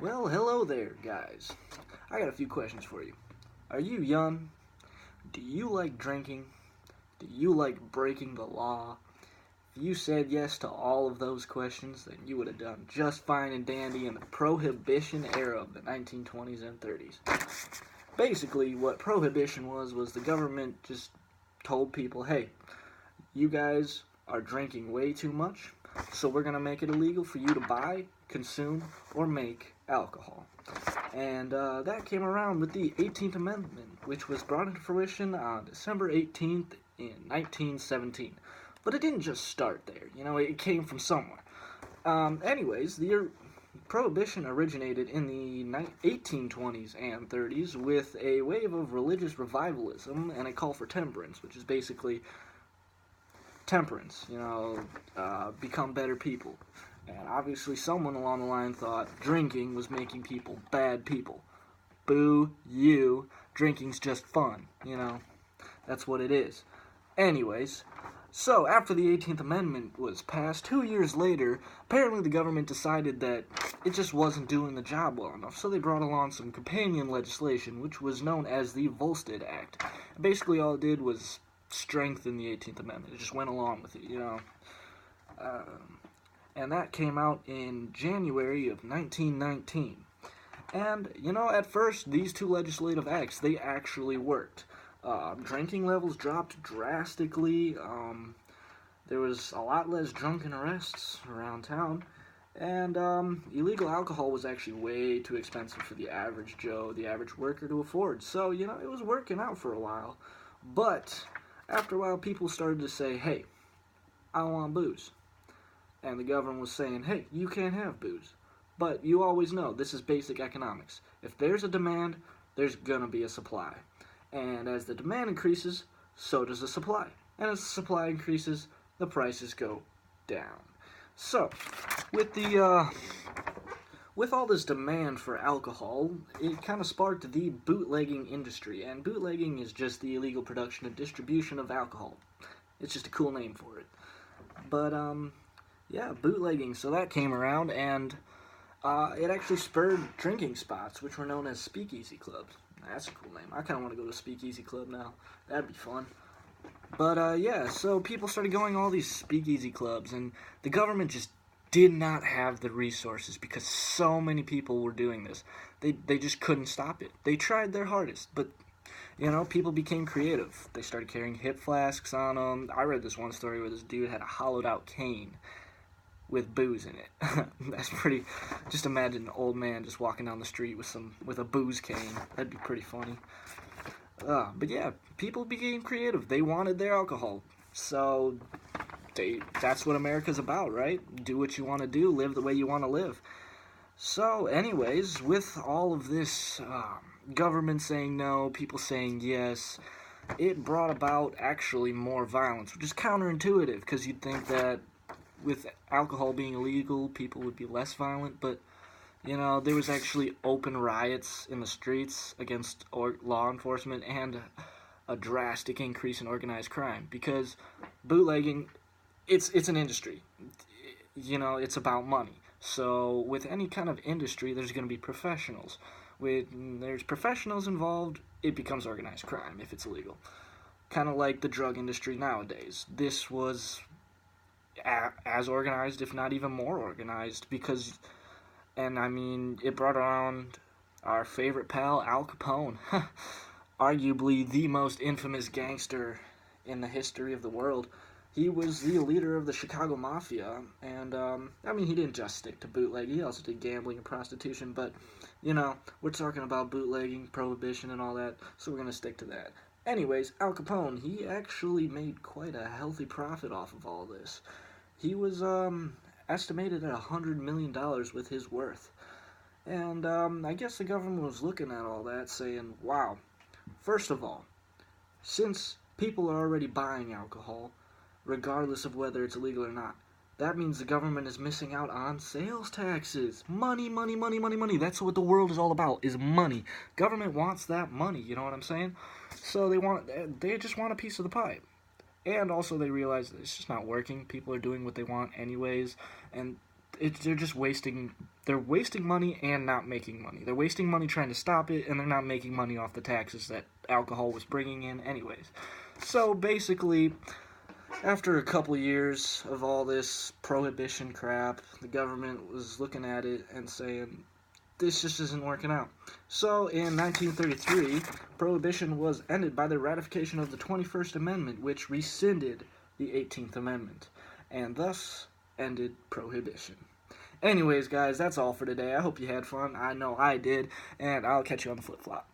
Well, hello there, guys. I got a few questions for you. Are you young? Do you like drinking? Do you like breaking the law? If you said yes to all of those questions, then you would have done just fine and dandy in the Prohibition era of the 1920s and 30s. Basically, what Prohibition was the government just told people, hey, you guys are drinking way too much, so we're going to make it illegal for you to buy, consume, or make alcohol. And that came around with the 18th Amendment, which was brought into fruition on December 18th in 1917. But it didn't just start there, it came from somewhere. Anyways, the Prohibition originated in the 1820s and 30s with a wave of religious revivalism and a call for temperance, which is basically temperance, become better people. And obviously someone along the line thought drinking was making people bad people. Boo, you, drinking's just fun, that's what it is. Anyways, so after the 18th Amendment was passed, 2 years later, apparently the government decided that it just wasn't doing the job well enough, so they brought along some companion legislation, which was known as the Volstead Act. Basically all it did was strengthen the 18th Amendment. It just went along with it, and that came out in January of 1919. And, at first, these two legislative acts, they actually worked. Drinking levels dropped drastically. There was a lot less drunken arrests around town. And illegal alcohol was actually way too expensive for the average Joe, the average worker to afford. So, it was working out for a while. But after a while, people started to say, hey, I want booze. And the government was saying, hey, you can't have booze. But you always know, this is basic economics. If there's a demand, there's going to be a supply. And as the demand increases, so does the supply. And as the supply increases, the prices go down. So, with all this demand for alcohol, it kind of sparked the bootlegging industry. And bootlegging is just the illegal production and distribution of alcohol. It's just a cool name for it. But, yeah, bootlegging. So that came around, and it actually spurred drinking spots, which were known as speakeasy clubs. That's a cool name. I kind of want to go to a speakeasy club now. That'd be fun. But, yeah, so people started going to all these speakeasy clubs, and the government just did not have the resources because so many people were doing this. They just couldn't stop it. They tried their hardest, but, people became creative. They started carrying hip flasks on them. I read this one story where this dude had a hollowed-out cane with booze in it. That's pretty. Just imagine an old man just walking down the street with a booze cane. That'd be pretty funny. But yeah, people became creative. They wanted their alcohol, so that's what America's about, right? Do what you want to do, live the way you want to live. So, anyways, with all of this government saying no, people saying yes, it brought about actually more violence, which is counterintuitive because you'd think that with alcohol being illegal, people would be less violent, but, there was actually open riots in the streets against law enforcement and a drastic increase in organized crime, because bootlegging, it's an industry. It's about money. So with any kind of industry, there's going to be professionals. When there's professionals involved, it becomes organized crime if it's illegal. Kind of like the drug industry nowadays. This was as organized, if not even more organized, because, it brought around our favorite pal, Al Capone, arguably the most infamous gangster in the history of the world. He was the leader of the Chicago Mafia, and, he didn't just stick to bootlegging, he also did gambling and prostitution, but, we're talking about bootlegging, prohibition, and all that, so we're going to stick to that. Anyways, Al Capone, he actually made quite a healthy profit off of all this. He was estimated at $100 million with his worth. And I guess the government was looking at all that saying, wow, first of all, since people are already buying alcohol, regardless of whether it's illegal or not, that means the government is missing out on sales taxes. Money, money, money, money, money. That's what the world is all about, is money. Government wants that money, you know what I'm saying? So they just want a piece of the pie. And also they realize that it's just not working. People are doing what they want anyways. And they're just wasting. They're wasting money and not making money. They're wasting money trying to stop it, and they're not making money off the taxes that alcohol was bringing in, anyways. So basically, after a couple years of all this prohibition crap, the government was looking at it and saying, this just isn't working out. So in 1933, Prohibition was ended by the ratification of the 21st Amendment, which rescinded the 18th Amendment, and thus ended Prohibition. Anyways, guys, that's all for today. I hope you had fun. I know I did, and I'll catch you on the flip-flop.